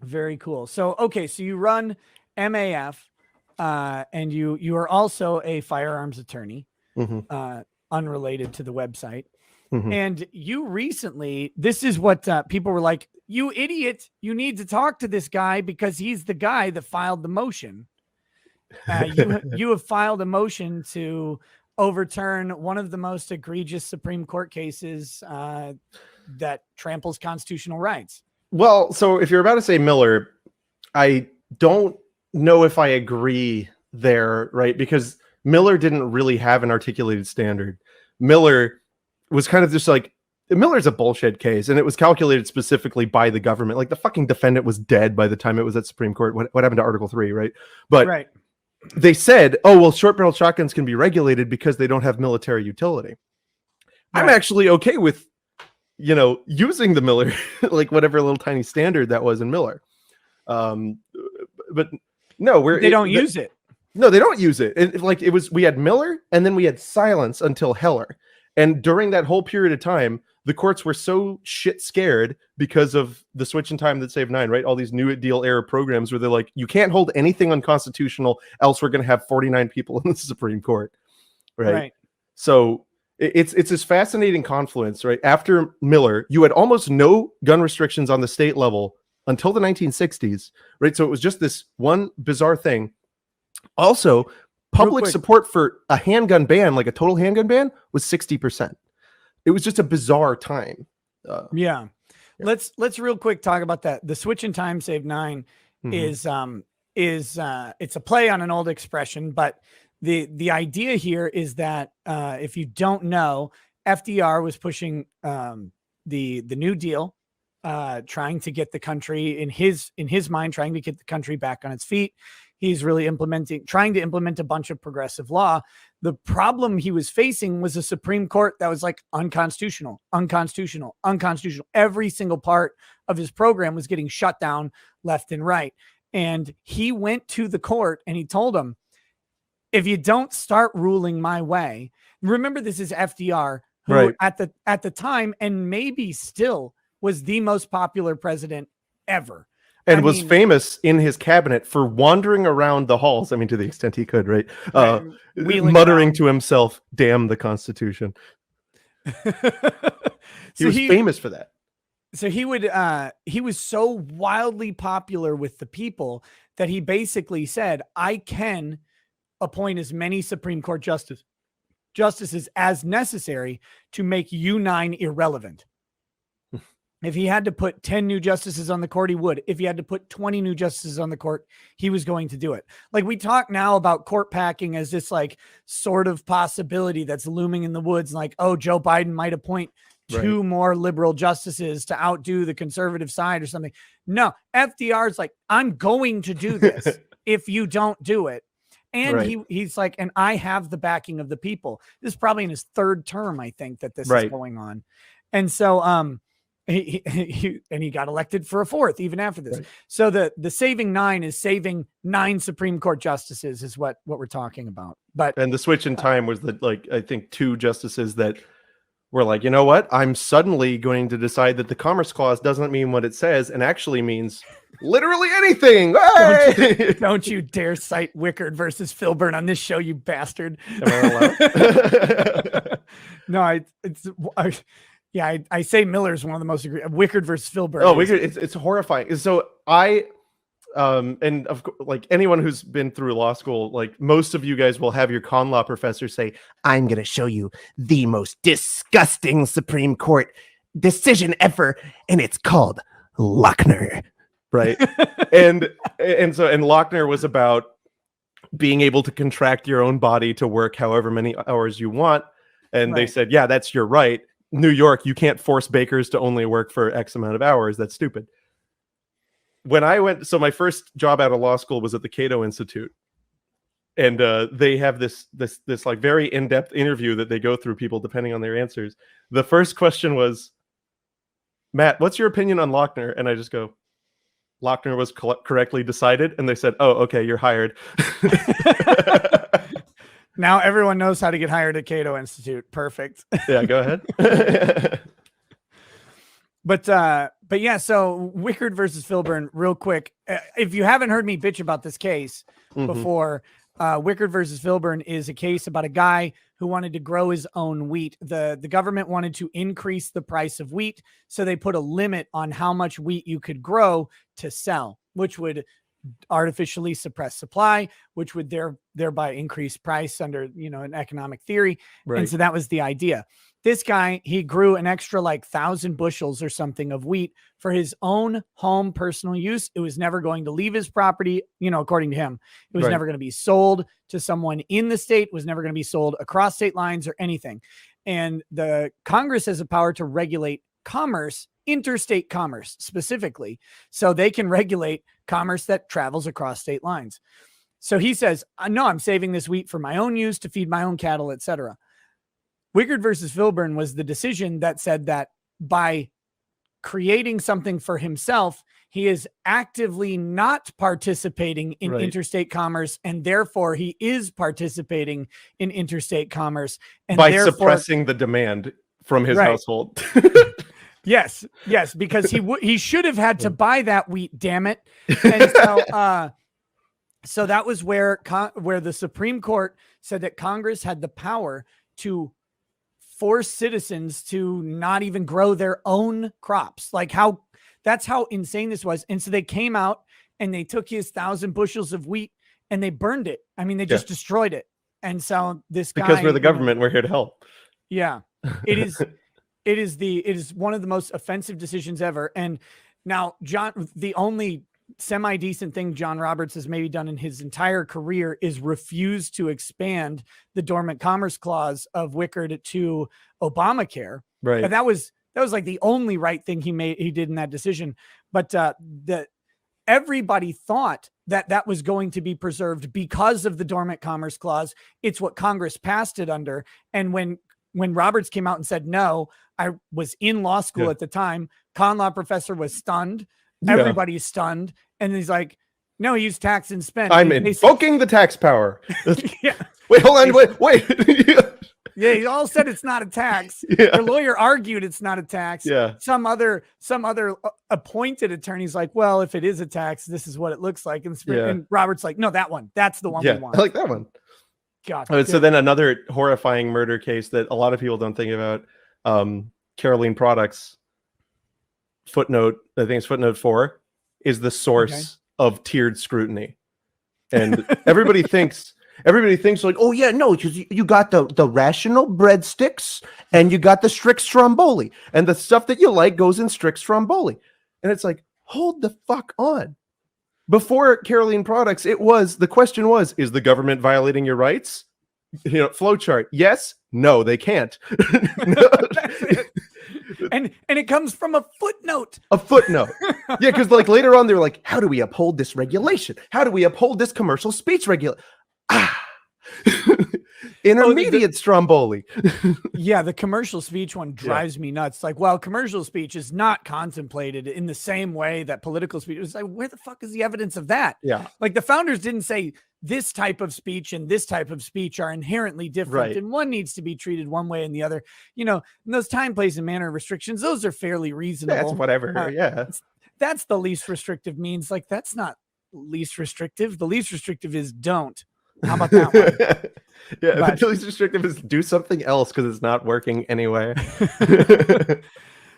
Very cool. So, okay, so you run MAF, and you are also a firearms attorney, Mm-hmm. unrelated to the website. Mm-hmm. And you recently, this is what people were like, you idiot, you need to talk to this guy because he's the guy that filed the motion. You have filed a motion to overturn one of the most egregious Supreme Court cases that tramples constitutional rights. Well, so if you're about to say Miller, I don't know if I agree there, right? Because Miller didn't really have an articulated standard. Miller was kind of just like, Miller's a bullshit case, and it was calculated specifically by the government. Like, the fucking defendant was dead by the time it was at Supreme Court. What happened to Article 3, right? But right. They said, oh, well, short-barreled shotguns can be regulated because they don't have military utility. Right. I'm actually okay with, using the Miller, like whatever little tiny standard that was in Miller. But no, they don't use it. No, they don't use it. We had Miller, and then we had silence until Heller. And during that whole period of time, the courts were so shit scared because of the switch in time that saved 9, right? All these New Deal era programs where they're like, you can't hold anything unconstitutional, else we're going to have 49 people in the Supreme Court, right? So it's this fascinating confluence, right? After Miller, you had almost no gun restrictions on the state level until the 1960s, right? So it was just this one bizarre thing. Also, public support for a handgun ban, like a total handgun ban, was 60%. It was just a bizarre time. Yeah. Let's real quick talk about that. The switch in time saved 9 is it's a play on an old expression, but the idea here is that if you don't know, FDR was pushing the New Deal, trying to get the country in his mind, trying to get the country back on its feet. He's really trying to implement a bunch of progressive law. The problem he was facing was a Supreme Court that was like unconstitutional. Every single part of his program was getting shut down left and right. And he went to the court and he told them, if you don't start ruling my way, remember, this is FDR, who at the time, and maybe still, was the most popular president ever. And was famous in his cabinet for wandering around the halls. I mean, to the extent he could, right? Muttering to himself, damn the Constitution. He was famous for that. So he was so wildly popular with the people that he basically said, I can appoint as many Supreme Court justices as necessary to make you 9 irrelevant. If he had to put 10 new justices on the court, he would. If he had to put 20 new justices on the court, he was going to do it. Like, we talk now about court packing as this like sort of possibility that's looming in the woods. Like, oh, Joe Biden might appoint 2 more liberal justices to outdo the conservative side or something. No, FDR is like, I'm going to do this if you don't do it. And he's like, and I have the backing of the people. This is probably in his 3rd term, I think, that this is going on. And so, he got elected for a 4th even after this. So the saving 9 is saving 9 Supreme Court justices is what we're talking about. And the switch in time was I think 2 justices that were like, you know what? I'm suddenly going to decide that the Commerce Clause doesn't mean what it says and actually means literally anything. Don't you dare cite Wickard versus Filburn on this show, you bastard. Am I allowed? No, I say Miller is one of the most Wickard versus Filburn. Oh, Wickard, it's horrifying. So and of course, like anyone who's been through law school, like most of you guys will have your con law professor say, I'm going to show you the most disgusting Supreme Court decision ever, and it's called Lochner, right? and Lochner was about being able to contract your own body to work however many hours you want, and they said, yeah, that's your right. New York, you can't force bakers to only work for X amount of hours. That's stupid. When I went, so my first job out of law school was at the Cato Institute, and they have this like very in-depth interview that they go through people depending on their answers. The first question was, Matt, what's your opinion on Lochner? And I just go, Lochner was correctly decided, and they said, oh, okay, you're hired. Now everyone knows how to get hired at Cato Institute. Perfect. Yeah, go ahead. But yeah, so Wickard versus Filburn, real quick. If you haven't heard me bitch about this case before, Wickard versus Filburn is a case about a guy who wanted to grow his own wheat. The government wanted to increase the price of wheat, so they put a limit on how much wheat you could grow to sell, which would artificially suppress supply, which would thereby increase price under, an economic theory. Right. And so that was the idea. This guy, he grew an extra 1,000 bushels or something of wheat for his own home personal use. It was never going to leave his property, according to him. It was never going to be sold to someone in the state, was never going to be sold across state lines or anything. And the Congress has the power to regulate commerce, interstate commerce specifically, so they can regulate commerce that travels across state lines. So he says, no, I'm saving this wheat for my own use to feed my own cattle, etc. Wickard versus Filburn was the decision that said that by creating something for himself, he is actively not participating in interstate commerce, and therefore he is participating in interstate commerce, and by suppressing the demand from his household. Yes, because he should have had to buy that wheat, damn it. And so that was where the Supreme Court said that Congress had the power to force citizens to not even grow their own crops. That's how insane this was. And so they came out and they took his 1,000 bushels of wheat and they burned it. I mean, they just destroyed it. And so this guy, because we're the government, we're here to help. Yeah, it is. It is one of the most offensive decisions ever. And now, John, the only semi-decent thing John Roberts has maybe done in his entire career is refuse to expand the Dormant Commerce Clause of Wickard to Obamacare. Right. But that was like the only right thing he did in that decision. But everybody thought that was going to be preserved because of the Dormant Commerce Clause. It's what Congress passed it under. And when Roberts came out and said, no, I was in law school at the time, con law professor was stunned. Everybody's stunned. And he's like, no, use tax and spend. I'm invoking the tax power. Yeah. Wait, hold on. Wait. Yeah, he all said it's not a tax. The lawyer argued it's not a tax. Yeah. Some other appointed attorney's like, well, if it is a tax, this is what it looks like. And Robert's like, no, that one. That's the one we want. I like that one. God. So then another horrifying murder case that a lot of people don't think about, Caroline Products, footnote, I think it's footnote 4, is the source of tiered scrutiny. And everybody thinks like, oh yeah, no, because you got the rational breadsticks and you got the strict stromboli, and the stuff that you like goes in strict stromboli. And it's like, hold the fuck on. Before Caroline Products, the question was, is the government violating your rights? Flowchart. Yes. No, they can't. That's it. And it comes from a footnote. Yeah, because later on they're like, how do we uphold this regulation? How do we uphold this commercial speech regulation? Intermediate stromboli. Yeah, the commercial speech one drives me nuts. Commercial speech is not contemplated in the same way that political speech is. Where the fuck is the evidence of that? Yeah. The founders didn't say this type of speech and this type of speech are inherently different, and one needs to be treated one way and the other. And those time, place, and manner restrictions, those are fairly reasonable. That's whatever. That's the least restrictive means. That's not least restrictive. The least restrictive is don't. How about that one? The least restrictive is do something else because it's not working anyway.